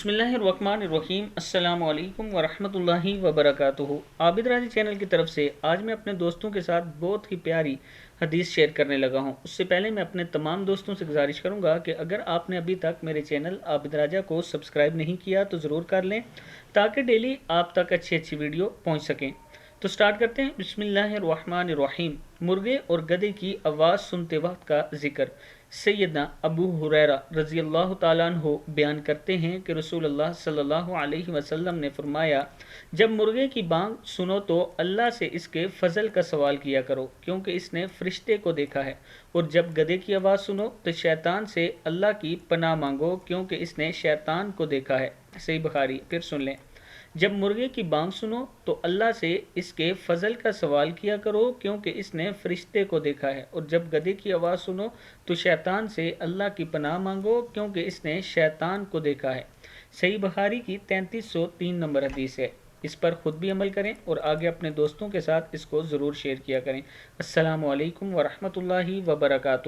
बिस्मिल्लाहिर्रहमानिर्रहीम अस्सलामु अलैकुम वरहमतुल्लाहि वबरकातुहू। आबिद राजी चैनल की तरफ से आज मैं अपने दोस्तों के साथ बहुत ही प्यारी हदीस शेयर करने लगा हूं। उससे पहले मैं अपने तमाम दोस्तों से गुजारिश करूंगा कि अगर आपने अभी तक मेरे चैनल आबिद राजा को सब्सक्राइब नहीं किया तो ज़रूर कर लें ताकि डेली आप तक अच्छी अच्छी वीडियो पहुँच सकें। तो स्टार्ट करते हैं। बिस्मिल्लाहिर्रहमानिर्रहीम। मुर्गे और गधे की आवाज़ सुनते वक्त का जिक्र। सैयदना अबू हुरैरा रज़ी अल्लाह ताला अन्हु बयान करते हैं कि रसूलुल्लाह सल्लल्लाहु अलैहि वसल्लम ने फरमाया, जब मुर्गे की बांग सुनो तो अल्लाह से इसके फजल का सवाल किया करो क्योंकि इसने फरिश्ते को देखा है, और जब गधे की आवाज़ सुनो तो शैतान से अल्लाह की पनाह मांगो क्योंकि इसने शैतान को देखा है। सही बुखारी। फिर सुन लें। जब मुर्गे की बांग सुनो तो अल्लाह से इसके फजल का सवाल किया करो क्योंकि इसने फरिश्ते को देखा है, और जब गधे की आवाज़ सुनो तो शैतान से अल्लाह की पनाह मांगो क्योंकि इसने शैतान को देखा है। सही बुखारी की 3303 नंबर हदीस है। इस पर ख़ुद भी अमल करें और आगे अपने दोस्तों के साथ इसको ज़रूर शेयर किया करें। अस्सलामु अलैकुम वरहमतुल्लाहि वबरकातुहू।